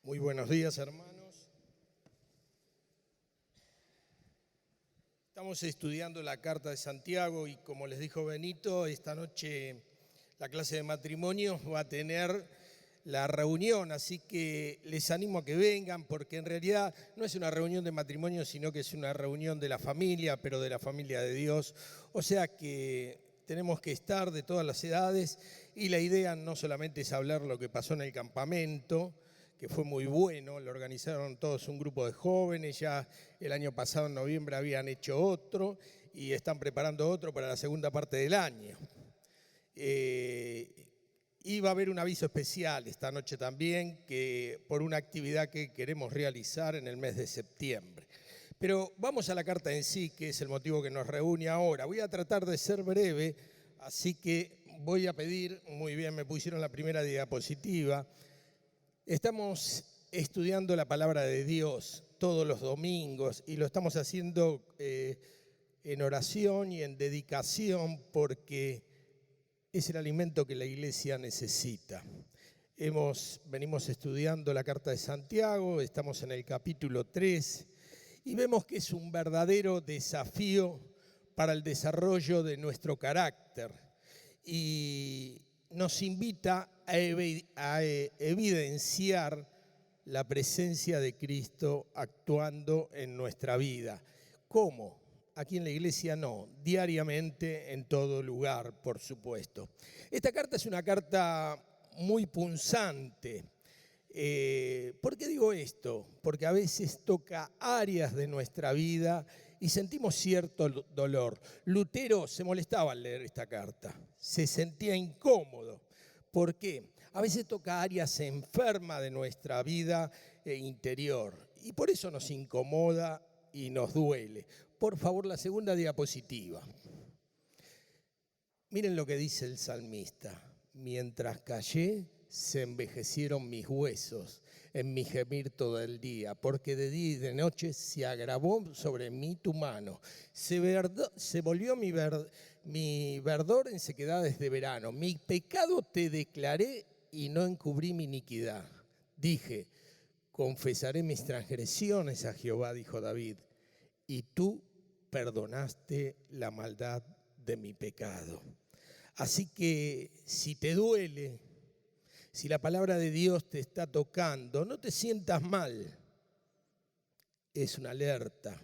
Muy buenos días, hermanos. Estamos estudiando la Carta de Santiago y como les dijo Benito, esta noche la clase de matrimonios va a tener la reunión, así que les animo a que vengan porque en realidad no es una reunión de matrimonio, sino que es una reunión de la familia, pero de la familia de Dios. O sea que tenemos que estar de todas las edades y la idea no solamente es hablar lo que pasó en el campamento, que fue muy bueno, lo organizaron todos un grupo de jóvenes, ya el año pasado en noviembre habían hecho otro y están preparando otro para la segunda parte del año. Y va a haber un aviso especial esta noche también por una actividad que queremos realizar en el mes de septiembre. Pero vamos a la carta en sí, que es el motivo que nos reúne ahora. Voy a tratar de ser breve, así que voy a pedir, muy bien, me pusieron la primera diapositiva. Estamos estudiando la palabra de Dios todos los domingos y lo estamos haciendo en oración y en dedicación porque es el alimento que la iglesia necesita. Venimos estudiando la Carta de Santiago, estamos en el capítulo 3 y vemos que es un verdadero desafío para el desarrollo de nuestro carácter y nos invita a evidenciar la presencia de Cristo actuando en nuestra vida. ¿Cómo? Aquí en la iglesia no, diariamente en todo lugar, por supuesto. Esta carta es una carta muy punzante. ¿Por qué digo esto? Porque a veces toca áreas de nuestra vida y sentimos cierto dolor. Lutero se molestaba al leer esta carta, se sentía incómodo. ¿Por qué? A veces toca áreas enfermas de nuestra vida interior y por eso nos incomoda y nos duele. Por favor, la segunda diapositiva. Miren lo que dice el salmista. Mientras callé, se envejecieron mis huesos en mi gemir todo el día, porque de día y de noche se agravó sobre mí tu mano. Se volvió mi verdor en sequedades de verano. Mi pecado te declaré y no encubrí mi iniquidad. Dije, confesaré mis transgresiones a Jehová, dijo David, y tú perdonaste la maldad de mi pecado. Así que si te duele, si la palabra de Dios te está tocando, no te sientas mal. Es una alerta,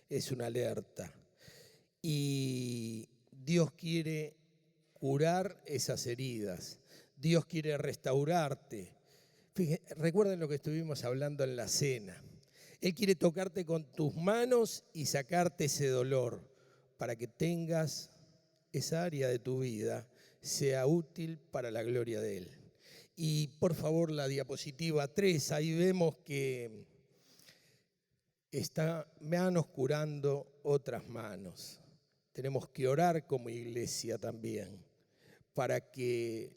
es una alerta. Y Dios quiere curar esas heridas. Dios quiere restaurarte. Fíjense, recuerden lo que estuvimos hablando en la cena. Él quiere tocarte con tus manos y sacarte ese dolor para que tengas esa área de tu vida, sea útil para la gloria de Él. Y por favor la diapositiva 3, ahí vemos que está manos curando otras manos. Tenemos que orar como iglesia también para que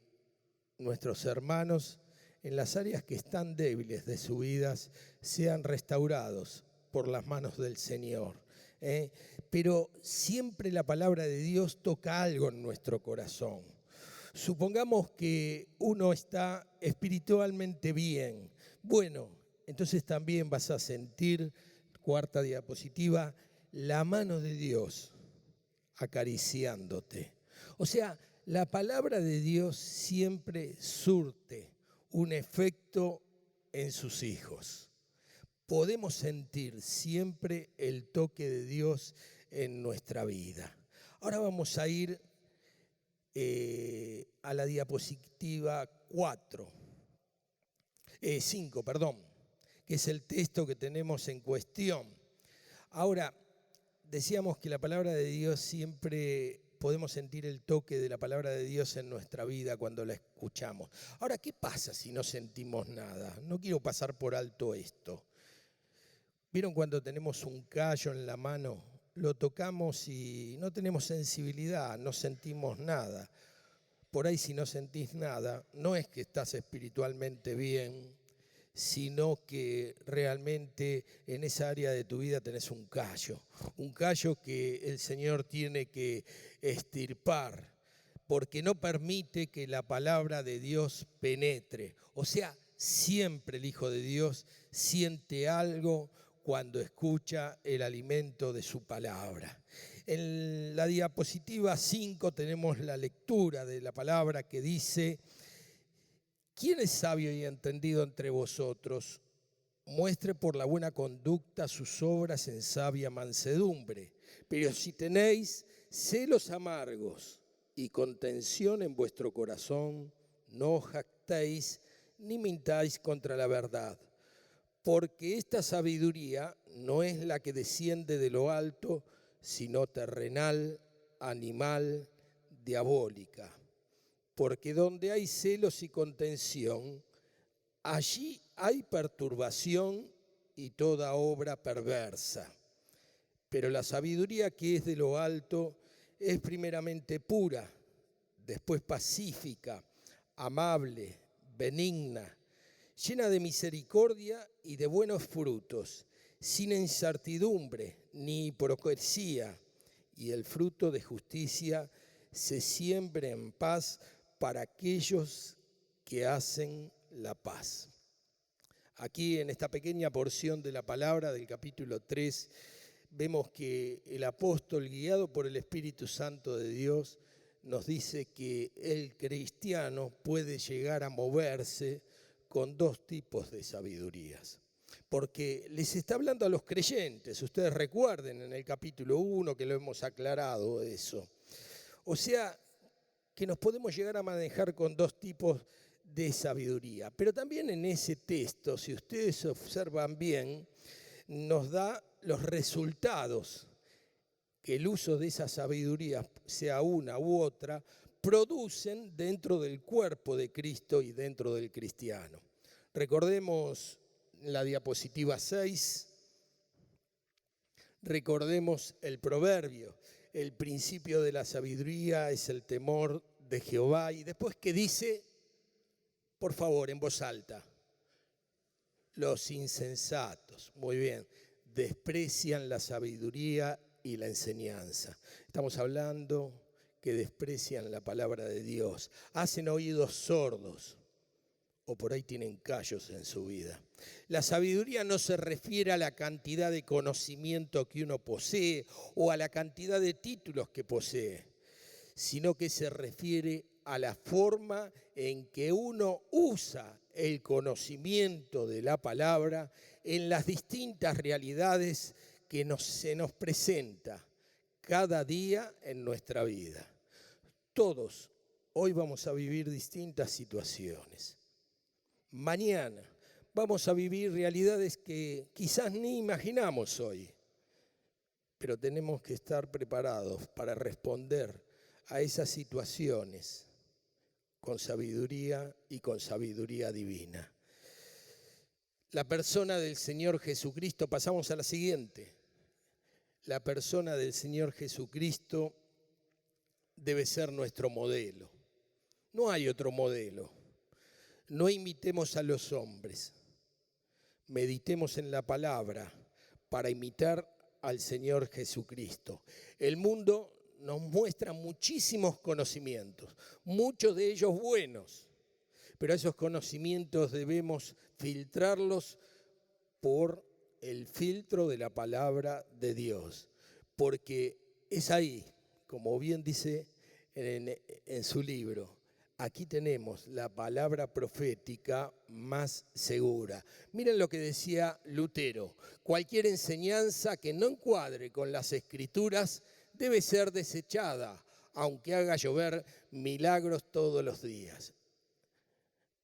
nuestros hermanos en las áreas que están débiles de sus vidas sean restaurados por las manos del Señor. Pero siempre la palabra de Dios toca algo en nuestro corazón. Supongamos que uno está espiritualmente bien. Bueno, entonces también vas a sentir, cuarta diapositiva, la mano de Dios acariciándote. O sea, la palabra de Dios siempre surte un efecto en sus hijos. Podemos sentir siempre el toque de Dios en nuestra vida. Ahora vamos a ir a la diapositiva 5, que es el texto que tenemos en cuestión. Ahora, decíamos que la palabra de Dios siempre podemos sentir el toque de la palabra de Dios en nuestra vida cuando la escuchamos. Ahora, ¿qué pasa si no sentimos nada? No quiero pasar por alto esto. ¿Vieron cuando tenemos un callo en la mano? Lo tocamos y no tenemos sensibilidad, no sentimos nada. Por ahí si no sentís nada, no es que estás espiritualmente bien, sino que realmente en esa área de tu vida tenés un callo que el Señor tiene que extirpar, porque no permite que la palabra de Dios penetre. O sea, Siempre el Hijo de Dios siente algo cuando escucha el alimento de su palabra. En la diapositiva 5 tenemos la lectura de la palabra que dice: ¿quién es sabio y entendido entre vosotros? Muestre por la buena conducta sus obras en sabia mansedumbre. Pero si tenéis celos amargos y contención en vuestro corazón, no os jactéis ni mintáis contra la verdad. Porque esta sabiduría no es la que desciende de lo alto, sino terrenal, animal, diabólica. Porque donde hay celos y contención, allí hay perturbación y toda obra perversa. Pero la sabiduría que es de lo alto es primeramente pura, después pacífica, amable, benigna, llena de misericordia y de buenos frutos, sin incertidumbre ni hipocresía, y el fruto de justicia se siembra en paz para aquellos que hacen la paz. Aquí en esta pequeña porción de la palabra del capítulo 3, vemos que el apóstol, guiado por el Espíritu Santo de Dios, nos dice que el cristiano puede llegar a moverse con dos tipos de sabidurías. Porque les está hablando a los creyentes, ustedes recuerden en el capítulo 1 que lo hemos aclarado eso. O sea, que nos podemos llegar a manejar con dos tipos de sabiduría. Pero también en ese texto, si ustedes observan bien, nos da los resultados que el uso de esa sabiduría, sea una u otra, producen dentro del cuerpo de Cristo y dentro del cristiano. Recordemos la diapositiva 6, recordemos el proverbio: el principio de la sabiduría es el temor de Jehová. Y después, ¿qué dice? Por favor, en voz alta. Los insensatos, muy bien, desprecian la sabiduría y la enseñanza. Estamos hablando que desprecian la palabra de Dios, hacen oídos sordos o por ahí tienen callos en su vida. La sabiduría no se refiere a la cantidad de conocimiento que uno posee o a la cantidad de títulos que posee, sino que se refiere a la forma en que uno usa el conocimiento de la palabra en las distintas realidades que se nos presenta cada día en nuestra vida. Todos hoy vamos a vivir distintas situaciones. Mañana vamos a vivir realidades que quizás ni imaginamos hoy, pero tenemos que estar preparados para responder a esas situaciones con sabiduría y con sabiduría divina. La persona del Señor Jesucristo, pasamos a la siguiente. La persona del Señor Jesucristo debe ser nuestro modelo. No hay otro modelo. No imitemos a los hombres. Meditemos en la palabra para imitar al Señor Jesucristo. El mundo nos muestra muchísimos conocimientos, muchos de ellos buenos, pero esos conocimientos debemos filtrarlos por el filtro de la palabra de Dios, porque es ahí, como bien dice en su libro, aquí tenemos la palabra profética más segura. Miren lo que decía Lutero: cualquier enseñanza que no encuadre con las Escrituras debe ser desechada, aunque haga llover milagros todos los días.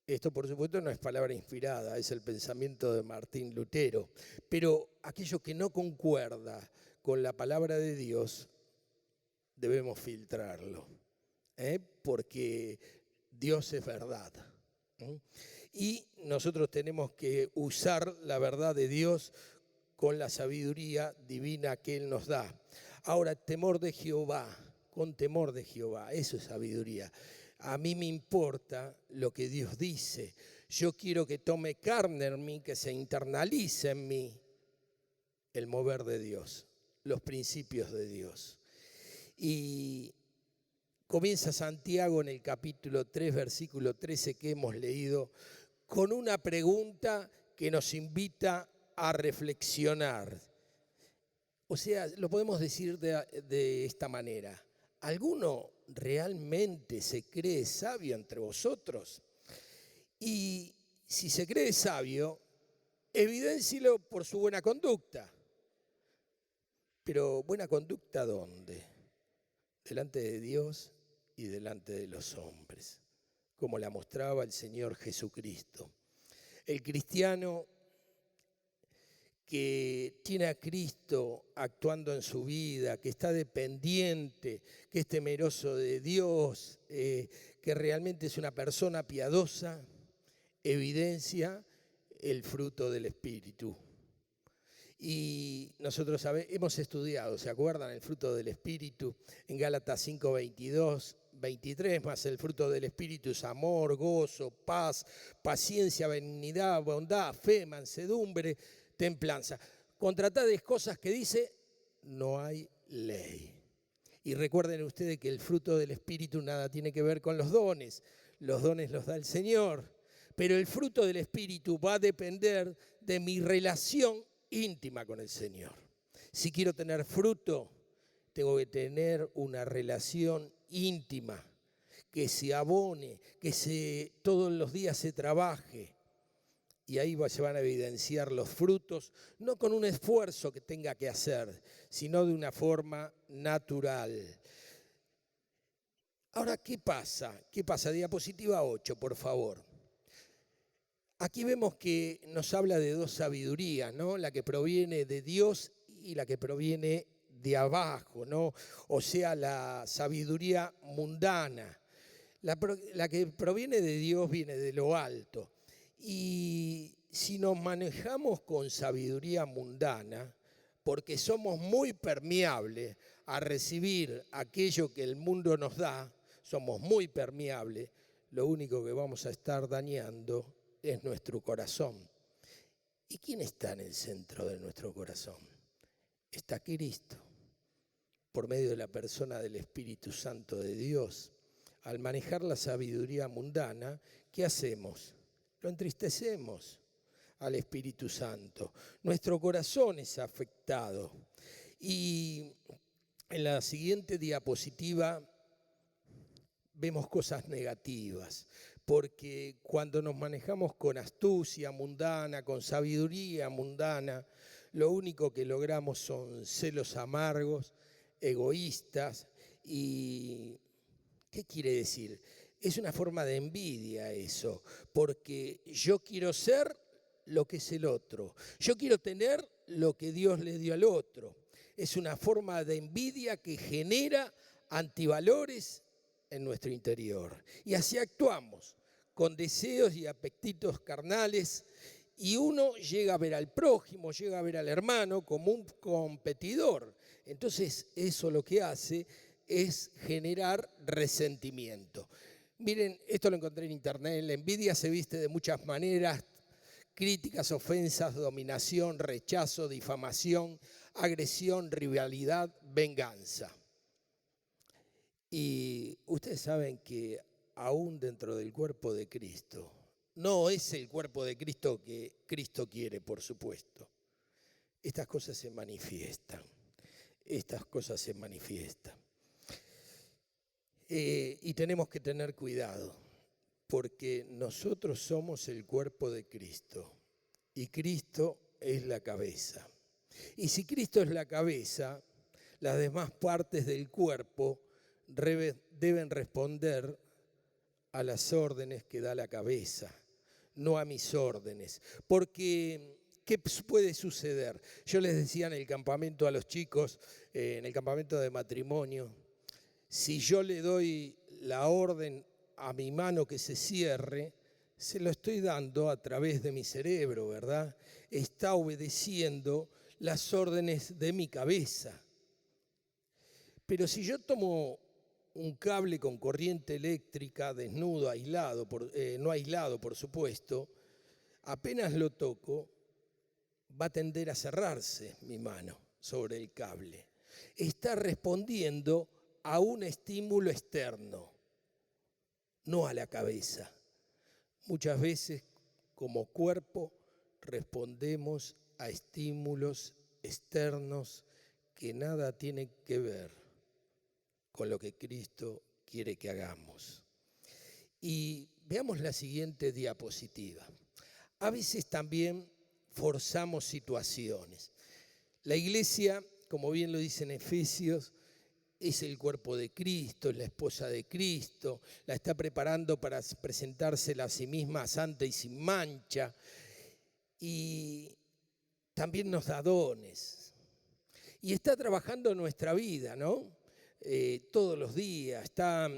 Esto, por supuesto, no es palabra inspirada, es el pensamiento de Martín Lutero. Pero aquello que no concuerda con la palabra de Dios, debemos filtrarlo, porque Dios es verdad. Y nosotros tenemos que usar la verdad de Dios con la sabiduría divina que Él nos da. Ahora, temor de Jehová, con temor de Jehová, eso es sabiduría. A mí me importa lo que Dios dice. Yo quiero que tome carne en mí, que se internalice en mí el mover de Dios, los principios de Dios. Y comienza Santiago en el capítulo 3, versículo 13 que hemos leído, con una pregunta que nos invita a reflexionar. O sea, lo podemos decir de esta manera. ¿Alguno realmente se cree sabio entre vosotros? Y si se cree sabio, evidéncielo por su buena conducta. Pero ¿buena conducta dónde? Delante de Dios y delante de los hombres, como la mostraba el Señor Jesucristo. El cristiano que tiene a Cristo actuando en su vida, que está dependiente, que es temeroso de Dios, que realmente es una persona piadosa, evidencia el fruto del Espíritu. Y nosotros hemos estudiado, ¿se acuerdan? El fruto del Espíritu en Gálatas 5, 22, 23, más el fruto del Espíritu es amor, gozo, paz, paciencia, benignidad, bondad, fe, mansedumbre, templanza. Contra tales cosas que dice, no hay ley. Y recuerden ustedes que el fruto del Espíritu nada tiene que ver con los dones los da el Señor, pero el fruto del Espíritu va a depender de mi relación íntima con el Señor. Si quiero tener fruto, tengo que tener una relación íntima, que se abone, que todos los días se trabaje. Y ahí se van a evidenciar los frutos, no con un esfuerzo que tenga que hacer, sino de una forma natural. Ahora, ¿qué pasa? ¿Qué pasa? Diapositiva 8, por favor. Aquí vemos que nos habla de dos sabidurías, ¿no? La que proviene de Dios y la que proviene de abajo, ¿no? O sea, la sabiduría mundana. La que proviene de Dios viene de lo alto. Y si nos manejamos con sabiduría mundana, porque somos muy permeables a recibir aquello que el mundo nos da, somos muy permeables, lo único que vamos a estar dañando es nuestro corazón. ¿Y quién está en el centro de nuestro corazón? Está Cristo, por medio de la persona del Espíritu Santo de Dios. Al manejar la sabiduría mundana, ¿qué hacemos? Lo entristecemos al Espíritu Santo. Nuestro corazón es afectado. Y en la siguiente diapositiva vemos cosas negativas, porque cuando nos manejamos con astucia mundana, con sabiduría mundana, lo único que logramos son celos amargos, egoístas. ¿Y qué quiere decir? Es una forma de envidia eso, porque yo quiero ser lo que es el otro. Yo quiero tener lo que Dios le dio al otro. Es una forma de envidia que genera antivalores en nuestro interior. Y así actuamos, con deseos y apetitos carnales, y uno llega a ver al prójimo, llega a ver al hermano como un competidor. Entonces eso lo que hace es generar resentimiento. Miren, esto lo encontré en internet, la envidia se viste de muchas maneras: críticas, ofensas, dominación, rechazo, difamación, agresión, rivalidad, venganza. Y ustedes saben que aún dentro del cuerpo de Cristo, no es el cuerpo de Cristo que Cristo quiere, por supuesto. Estas cosas se manifiestan, y tenemos que tener cuidado, porque nosotros somos el cuerpo de Cristo y Cristo es la cabeza. Y si Cristo es la cabeza, las demás partes del cuerpo deben responder a las órdenes que da la cabeza, no a mis órdenes. Porque, ¿qué puede suceder? Yo les decía en el campamento a los chicos, en el campamento de matrimonio, si yo le doy la orden a mi mano que se cierre, se lo estoy dando a través de mi cerebro, ¿verdad? Está obedeciendo las órdenes de mi cabeza. Pero si yo tomo un cable con corriente eléctrica, desnudo, aislado, no aislado, por supuesto, apenas lo toco, va a tender a cerrarse mi mano sobre el cable. Está respondiendo a un estímulo externo, no a la cabeza. Muchas veces como cuerpo respondemos a estímulos externos que nada tienen que ver con lo que Cristo quiere que hagamos. Y veamos la siguiente diapositiva. A veces también forzamos situaciones. La iglesia, como bien lo dice en Efesios, es el cuerpo de Cristo, es la esposa de Cristo, la está preparando para presentársela a sí misma santa y sin mancha, y también nos da dones. Y está trabajando en nuestra vida, ¿no? Todos los días, está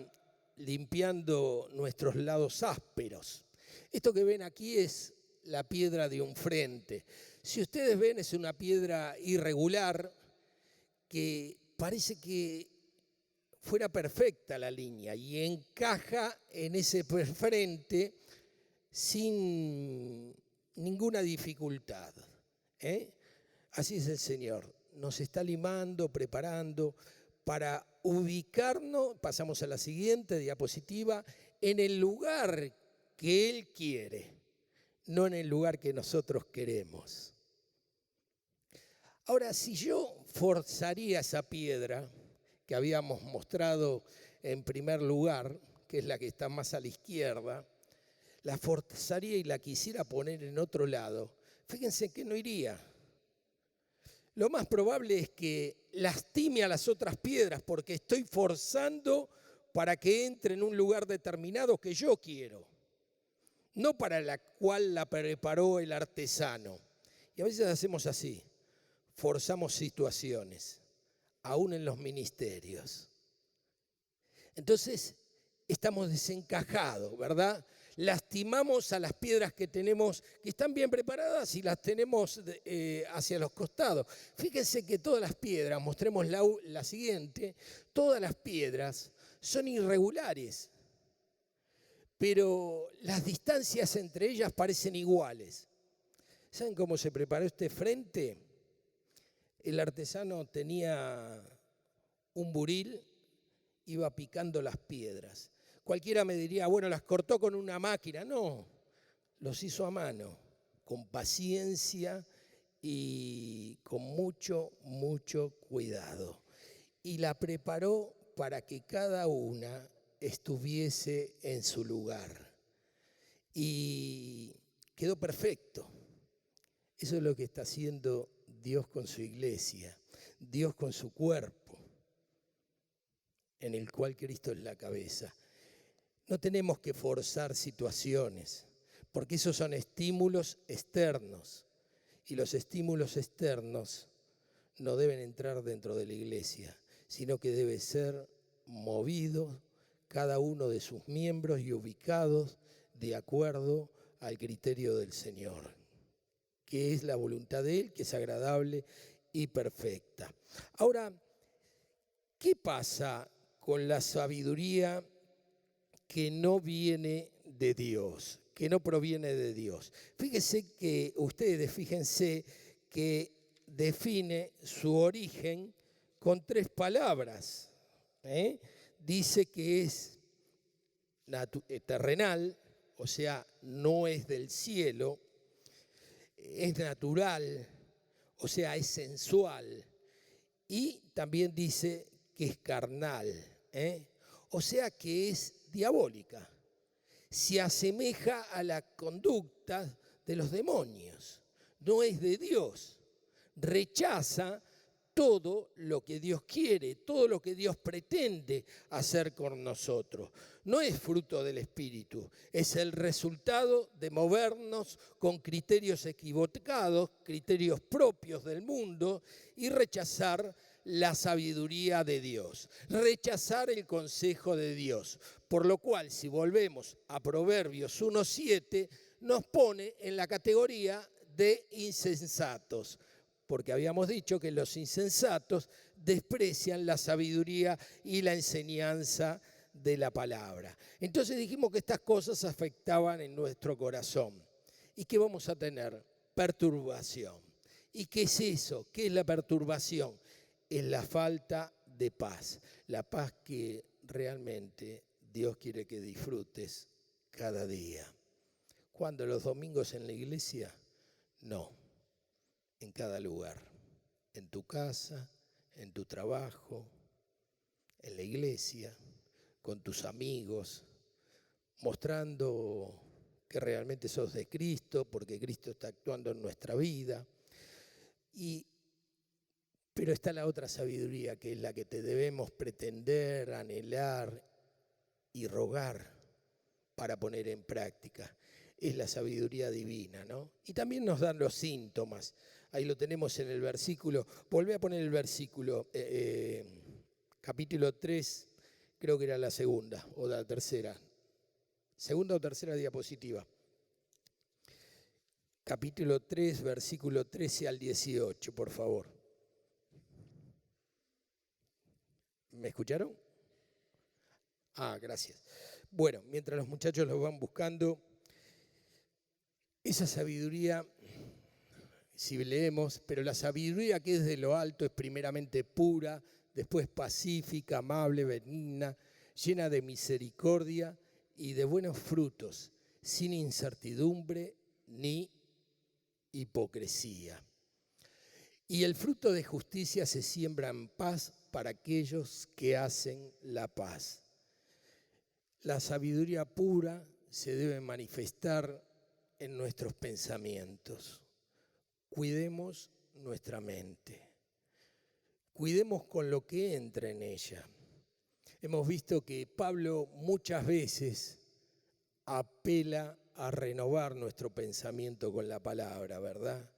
limpiando nuestros lados ásperos. Esto que ven aquí es la piedra de un frente. Si ustedes ven, es una piedra irregular que parece que fuera perfecta la línea y encaja en ese frente sin ninguna dificultad. Así es el Señor. Nos está limando, preparando para ubicarnos, pasamos a la siguiente diapositiva, en el lugar que Él quiere, no en el lugar que nosotros queremos. Ahora, si yo forzaría esa piedra que habíamos mostrado en primer lugar, que es la que está más a la izquierda, la forzaría y la quisiera poner en otro lado, fíjense que no iría. Lo más probable es que lastime a las otras piedras porque estoy forzando para que entre en un lugar determinado que yo quiero, no para la cual la preparó el artesano. Y a veces hacemos así, forzamos situaciones, aún en los ministerios. Entonces, estamos desencajados, ¿verdad? Lastimamos a las piedras que tenemos, que están bien preparadas y las tenemos hacia los costados. Fíjense que todas las piedras, mostremos la siguiente, todas las piedras son irregulares, pero las distancias entre ellas parecen iguales. ¿Saben cómo se preparó este frente? El artesano tenía un buril, iba picando las piedras. Cualquiera me diría, bueno, las cortó con una máquina. No, los hizo a mano, con paciencia y con mucho cuidado. Y la preparó para que cada una estuviese en su lugar. Y quedó perfecto. Eso es lo que está haciendo Dios con su iglesia, Dios con su cuerpo, en el cual Cristo es la cabeza. No tenemos que forzar situaciones, porque esos son estímulos externos, y los estímulos externos no deben entrar dentro de la iglesia, sino que debe ser movido cada uno de sus miembros y ubicados de acuerdo al criterio del Señor, que es la voluntad de Él, que es agradable y perfecta. Ahora, ¿qué pasa con la sabiduría que no viene de Dios, que no proviene de Dios? Fíjense que define su origen con 3 palabras. Dice que es terrenal, o sea, no es del cielo, es natural, o sea, es sensual, y también dice que es carnal, o sea que es diabólica. Se asemeja a la conducta de los demonios, no es de Dios, rechaza todo lo que Dios quiere, todo lo que Dios pretende hacer con nosotros. No es fruto del Espíritu, es el resultado de movernos con criterios equivocados, criterios propios del mundo, y rechazar la sabiduría de Dios, rechazar el consejo de Dios. Por lo cual, si volvemos a Proverbios 1:7, nos pone en la categoría de insensatos, porque habíamos dicho que los insensatos desprecian la sabiduría y la enseñanza de la palabra. Entonces dijimos que estas cosas afectaban en nuestro corazón. ¿Y qué vamos a tener? Perturbación. ¿Y qué es eso? ¿Qué es la perturbación? Es la falta de paz. La paz que realmente Dios quiere que disfrutes cada día. ¿Cuándo? ¿Los domingos en la iglesia? No, en cada lugar, en tu casa, en tu trabajo, en la iglesia, con tus amigos, mostrando que realmente sos de Cristo, porque Cristo está actuando en nuestra vida. Pero está la otra sabiduría, que es la que te debemos pretender, anhelar y rogar para poner en práctica. Es la sabiduría divina, ¿no? Y también nos dan los síntomas. Ahí lo tenemos en el versículo. Volví a poner el versículo, capítulo 3, creo que era la segunda o la tercera. Segunda o tercera diapositiva. Capítulo 3, versículo 13 al 18, por favor. ¿Me escucharon? Gracias. Bueno, mientras los muchachos lo van buscando, esa sabiduría, si leemos, pero la sabiduría que es de lo alto es primeramente pura, después pacífica, amable, benigna, llena de misericordia y de buenos frutos, sin incertidumbre ni hipocresía. Y el fruto de justicia se siembra en paz para aquellos que hacen la paz. La sabiduría pura se debe manifestar en nuestros pensamientos. Cuidemos nuestra mente. Cuidemos con lo que entra en ella. Hemos visto que Pablo muchas veces apela a renovar nuestro pensamiento con la palabra, ¿verdad?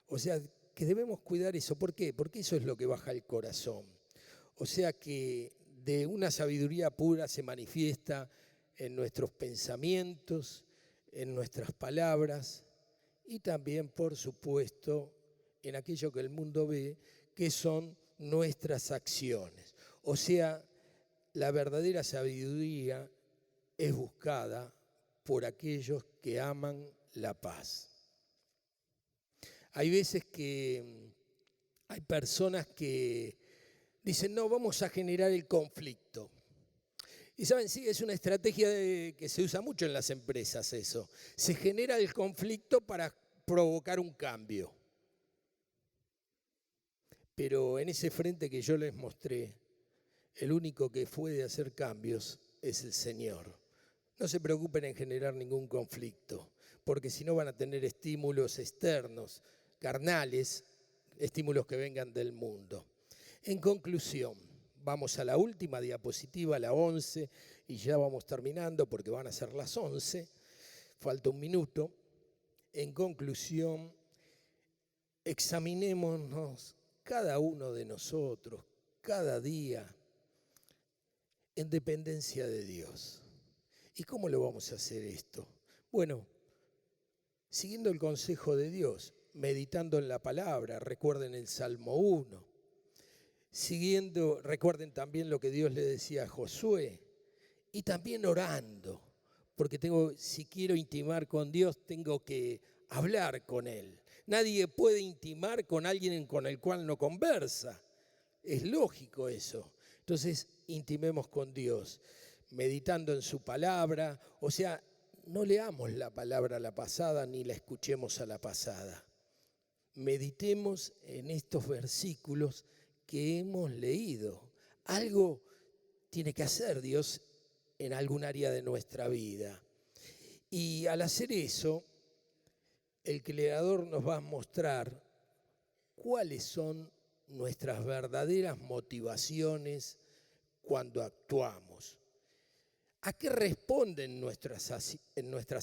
O sea, que debemos cuidar eso. ¿Por qué? Porque eso es lo que baja el corazón. O sea que de una sabiduría pura se manifiesta en nuestros pensamientos, en nuestras palabras y también, por supuesto, en aquello que el mundo ve, que son nuestras acciones. O sea, la verdadera sabiduría es buscada por aquellos que aman la paz. Hay veces que hay personas que dicen, no, vamos a generar el conflicto. Y saben, sí, es una estrategia que se usa mucho en las empresas eso. Se genera el conflicto para provocar un cambio. Pero en ese frente que yo les mostré, el único que puede hacer cambios es el Señor. No se preocupen en generar ningún conflicto, porque si no van a tener estímulos externos, carnales, estímulos que vengan del mundo. En conclusión, vamos a la última diapositiva, la 11, y ya vamos terminando porque van a ser las 11. Falta un minuto. En conclusión, examinémonos cada uno de nosotros, cada día, en dependencia de Dios. ¿Y cómo lo vamos a hacer esto? Bueno, siguiendo el consejo de Dios, meditando en la palabra, recuerden el Salmo 1. Recuerden también lo que Dios le decía a Josué, y también orando, porque si quiero intimar con Dios, tengo que hablar con Él. Nadie puede intimar con alguien con el cual no conversa. Es lógico eso. Entonces, intimemos con Dios, meditando en su palabra. O sea, no leamos la palabra a la pasada ni la escuchemos a la pasada. Meditemos en estos versículos que hemos leído. Algo tiene que hacer Dios en algún área de nuestra vida. Y al hacer eso, el Creador nos va a mostrar cuáles son nuestras verdaderas motivaciones cuando actuamos. ¿A qué responden nuestras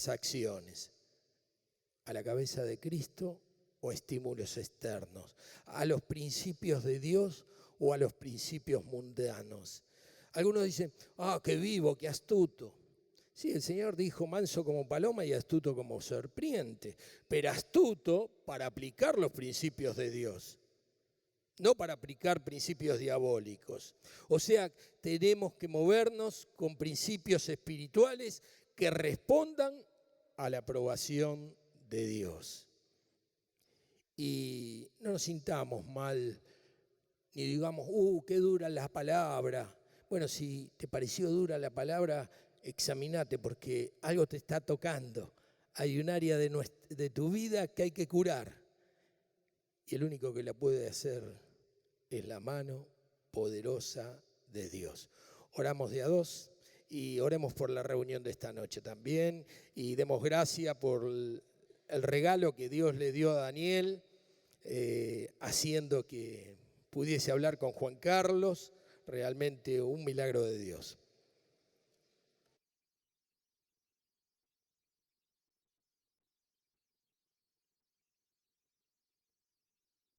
acciones? ¿A la cabeza de Cristo o estímulos externos? ¿A los principios de Dios o a los principios mundanos? Algunos dicen, qué vivo, qué astuto. Sí, el Señor dijo manso como paloma y astuto como serpiente, pero astuto para aplicar los principios de Dios, no para aplicar principios diabólicos. O sea, tenemos que movernos con principios espirituales que respondan a la aprobación de Dios. Y no nos sintamos mal, ni digamos, qué dura la palabra. Bueno, si te pareció dura la palabra, examínate porque algo te está tocando, hay un área de tu vida que hay que curar. Y el único que la puede hacer es la mano poderosa de Dios. Oramos de a dos y oremos por la reunión de esta noche también. Y demos gracias por el regalo que Dios le dio a Daniel, haciendo que pudiese hablar con Juan Carlos. Realmente un milagro de Dios.